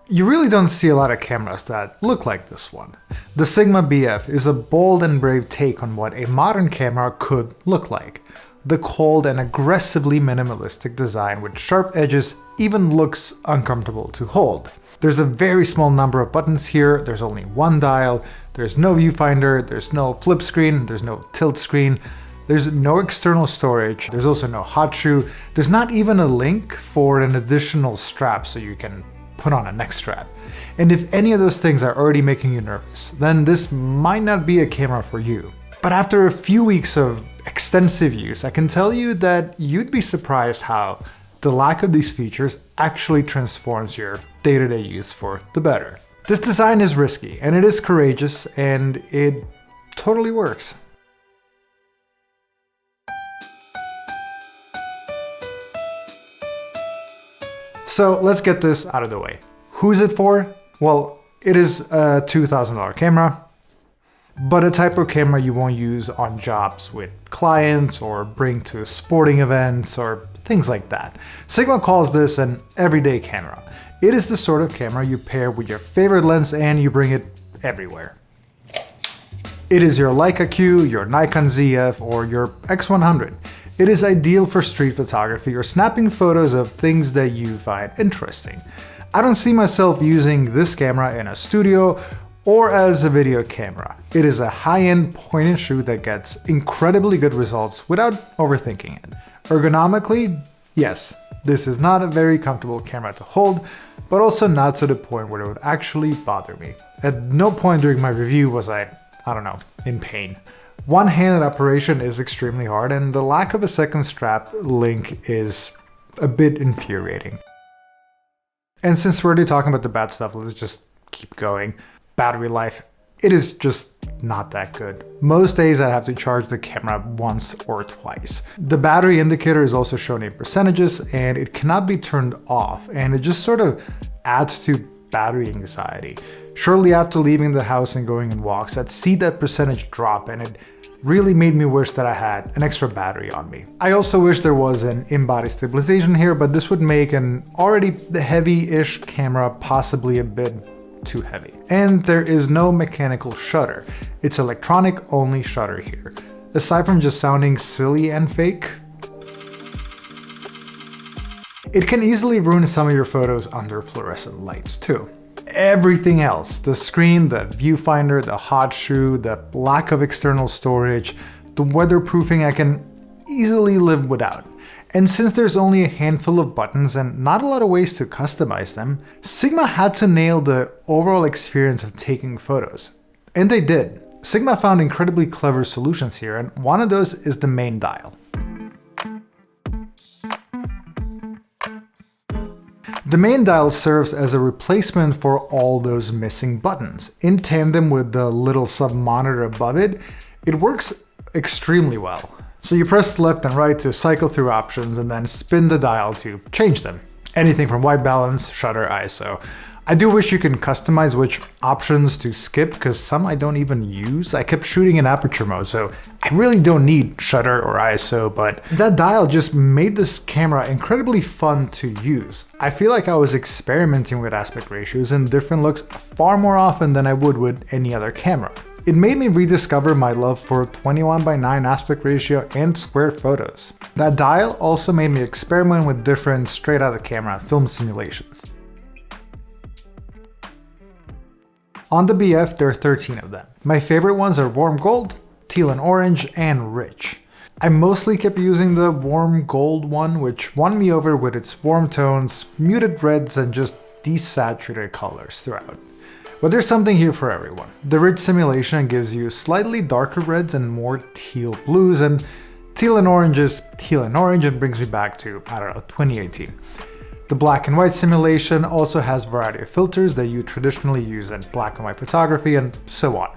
You really don't see a lot of cameras that look like this one. The Sigma BF is a bold and brave take on what a modern camera could look like. The cold and aggressively minimalistic design with sharp edges even looks uncomfortable to hold. There's a very small number of buttons here, there's only one dial, there's no viewfinder, there's no flip screen, there's no tilt screen, there's no external storage, there's also no hot shoe, there's not even a link for an additional strap so you can put on a neck strap. And if any of those things are already making you nervous, then this might not be a camera for you. But after a few weeks of extensive use, I can tell you that you'd be surprised how the lack of these features actually transforms your day-to-day use for the better. This design is risky, and it is courageous, and it totally works. So let's get this out of the way. Who's it for? Well, it is a $2,000 camera, but a type of camera you won't use on jobs with clients or bring to sporting events or things like that. Sigma calls this an everyday camera. It is the sort of camera you pair with your favorite lens and you bring it everywhere. It is your Leica Q, your Nikon ZF, or your X100. It is ideal for street photography or snapping photos of things that you find interesting. I don't see myself using this camera in a studio or as a video camera. It is a high-end point and shoot that gets incredibly good results without overthinking it. Ergonomically, yes, this is not a very comfortable camera to hold, but also not to the point where it would actually bother me. At no point during my review was I don't know, in pain. One-handed operation is extremely hard, and the lack of a second strap link is a bit infuriating. And since we're already talking about the bad stuff, let's just keep going. Battery life, it is just not that good. Most days I have to charge the camera once or twice. The battery indicator is also shown in percentages, and it cannot be turned off, and it just sort of adds to battery anxiety. Shortly after leaving the house and going on walks, I'd see that percentage drop, and it really made me wish that I had an extra battery on me. I also wish there was an in-body stabilization here, but this would make an already heavy-ish camera possibly a bit too heavy. And there is no mechanical shutter. It's electronic only shutter here. Aside from just sounding silly and fake, it can easily ruin some of your photos under fluorescent lights too. Everything else, the screen, the viewfinder, the hot shoe, the lack of external storage, the weatherproofing I can easily live without. And since there's only a handful of buttons and not a lot of ways to customize them, Sigma had to nail the overall experience of taking photos. And they did. Sigma found incredibly clever solutions here, and one of those is the main dial. The main dial serves as a replacement for all those missing buttons. In tandem with the little sub-monitor above it, it works extremely well. So you press left and right to cycle through options and then spin the dial to change them. Anything from white balance, shutter, ISO. I do wish you can customize which options to skip, because some I don't even use. I kept shooting in aperture mode, so I really don't need shutter or ISO, but that dial just made this camera incredibly fun to use. I feel like I was experimenting with aspect ratios and different looks far more often than I would with any other camera. It made me rediscover my love for 21:9 aspect ratio and square photos. That dial also made me experiment with different straight out of camera film simulations. On the BF, there are 13 of them. My favorite ones are warm gold, teal and orange, and rich. I mostly kept using the warm gold one, which won me over with its warm tones, muted reds, and just desaturated colors throughout. But there's something here for everyone. The rich simulation gives you slightly darker reds and more teal blues, and teal and orange is teal and orange and brings me back to, 2018. The black and white simulation also has a variety of filters that you traditionally use in black and white photography, and so on.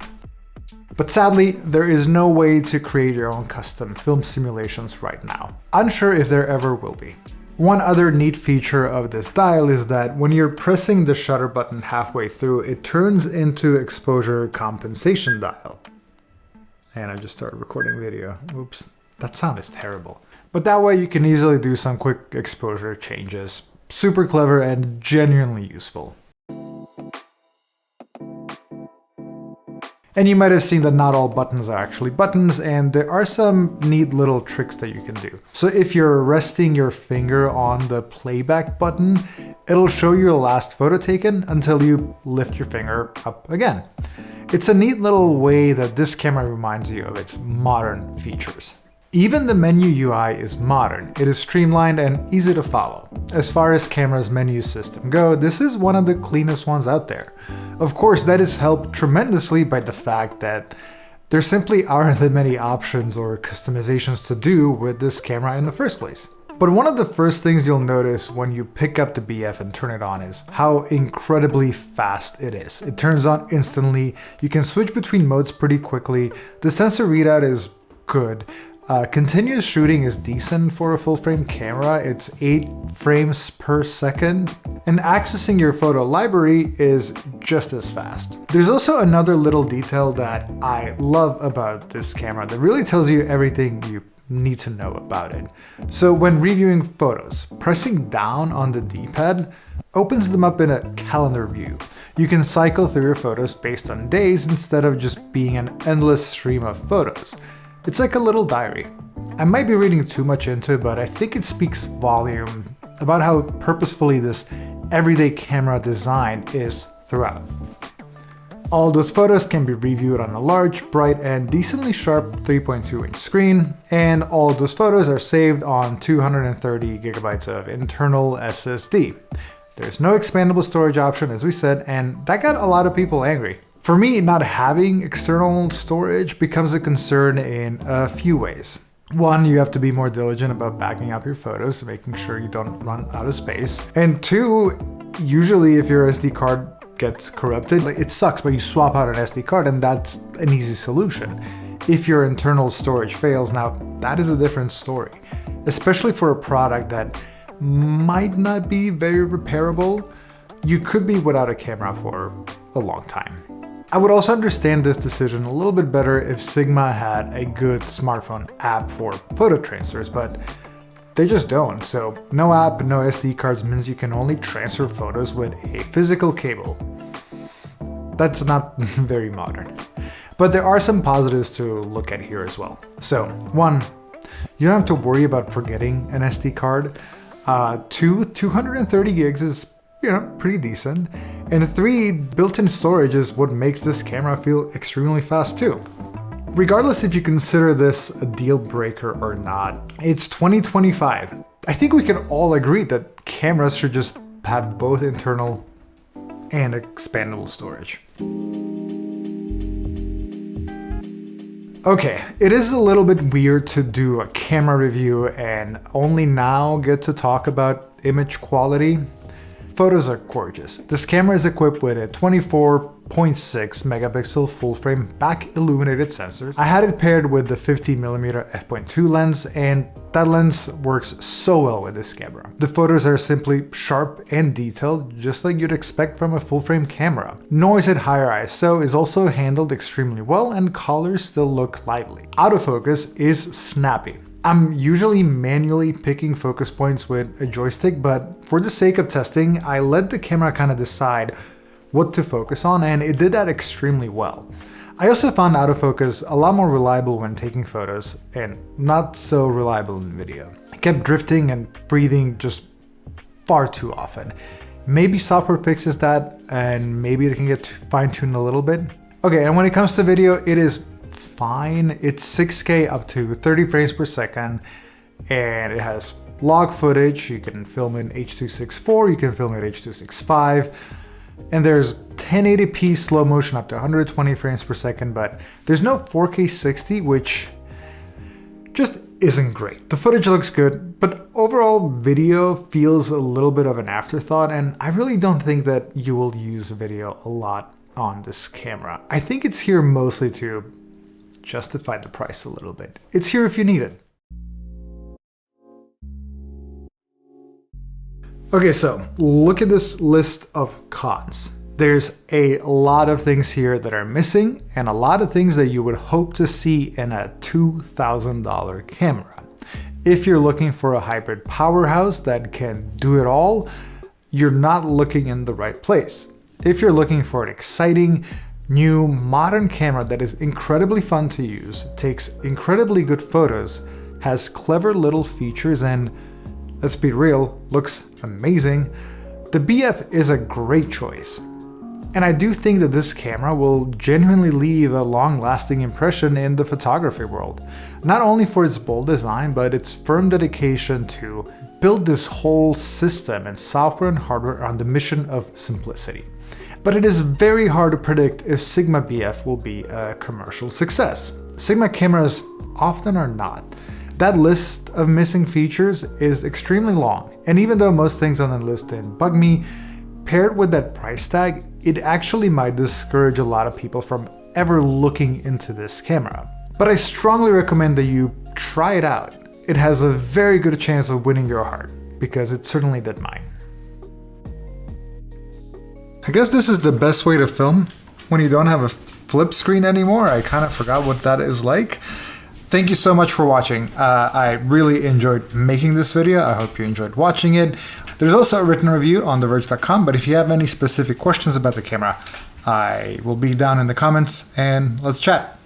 But sadly, there is no way to create your own custom film simulations right now. Unsure if there ever will be. One other neat feature of this dial is that when you're pressing the shutter button halfway through, it turns into exposure compensation dial. And I just started recording video. Oops, that sound is terrible. But that way you can easily do some quick exposure changes. Super clever and genuinely useful. And you might have seen that not all buttons are actually buttons, and there are some neat little tricks that you can do. So if you're resting your finger on the playback button, it'll show your last photo taken until you lift your finger up again. It's a neat little way that this camera reminds you of its modern features. Even the menu UI is modern. It is streamlined and easy to follow. As far as camera's menu system go, this is one of the cleanest ones out there. Of course, that is helped tremendously by the fact that there simply aren't that many options or customizations to do with this camera in the first place. But one of the first things you'll notice when you pick up the BF and turn it on is how incredibly fast it is. It turns on instantly, you can switch between modes pretty quickly, the sensor readout is good. Continuous shooting is decent for a full-frame camera, it's 8 frames per second, and accessing your photo library is just as fast. There's also another little detail that I love about this camera that really tells you everything you need to know about it. So when reviewing photos, pressing down on the D-pad opens them up in a calendar view. You can cycle through your photos based on days instead of just being an endless stream of photos. It's like a little diary. I might be reading too much into it, but I think it speaks volume about how purposefully this everyday camera design is throughout. All those photos can be reviewed on a large, bright, and decently sharp 3.2-inch screen, and all those photos are saved on 230 gigabytes of internal SSD. There's no expandable storage option, as we said, and that got a lot of people angry. For me, not having external storage becomes a concern in a few ways. One, you have to be more diligent about backing up your photos, making sure you don't run out of space. And two, usually if your SD card gets corrupted, it sucks, but you swap out an SD card and that's an easy solution. If your internal storage fails, now that is a different story, especially for a product that might not be very repairable. You could be without a camera for a long time. I would also understand this decision a little bit better if Sigma had a good smartphone app for photo transfers, but they just don't. So no app, no SD cards means you can only transfer photos with a physical cable. That's not very modern. But there are some positives to look at here as well. So one, you don't have to worry about forgetting an SD card. Two, 230 gigs is pretty decent. And three, built-in storage is what makes this camera feel extremely fast too. Regardless if you consider this a deal breaker or not, it's 2025. I think we can all agree that cameras should just have both internal and expandable storage. Okay, it is a little bit weird to do a camera review and only now get to talk about image quality. Photos are gorgeous. This camera is equipped with a 24.6 megapixel full-frame back illuminated sensor. I had it paired with the 50mm f.2 lens, and that lens works so well with this camera. The photos are simply sharp and detailed, just like you'd expect from a full-frame camera. Noise at higher ISO is also handled extremely well, and colors still look lively. Autofocus is snappy. I'm usually manually picking focus points with a joystick, but for the sake of testing, I let the camera kind of decide what to focus on, and it did that extremely well. I also found autofocus a lot more reliable when taking photos, and not so reliable in video. I kept drifting and breathing just far too often. Maybe software fixes that, and maybe it can get fine-tuned a little bit. Okay, and when it comes to video, it is fine. It's 6K up to 30 frames per second, and it has log footage. You can film in H.264, you can film in H.265, and there's 1080p slow motion up to 120 frames per second, but there's no 4K 60, which just isn't great. The footage looks good, but overall video feels a little bit of an afterthought, and I really don't think that you will use video a lot on this camera. I think it's here mostly to justify the price a little bit. It's here if you need it. Okay, so look at this list of cons. There's a lot of things here that are missing and a lot of things that you would hope to see in a $2,000 camera. If you're looking for a hybrid powerhouse that can do it all, you're not looking in the right place. If you're looking for an exciting, new modern camera that is incredibly fun to use, takes incredibly good photos, has clever little features, and let's be real, looks amazing, the BF is a great choice. And I do think that this camera will genuinely leave a long-lasting impression in the photography world, not only for its bold design, but its firm dedication to build this whole system and software and hardware on the mission of simplicity. But it is very hard to predict if Sigma BF will be a commercial success. Sigma cameras often are not. That list of missing features is extremely long, and even though most things on the list didn't bug me, paired with that price tag, it actually might discourage a lot of people from ever looking into this camera. But I strongly recommend that you try it out. It has a very good chance of winning your heart, because it certainly did mine. I guess this is the best way to film when you don't have a flip screen anymore. I kind of forgot what that is like. Thank you so much for watching. I really enjoyed making this video. I hope you enjoyed watching it. There's also a written review on TheVerge.com, but if you have any specific questions about the camera, I will be down in the comments and let's chat.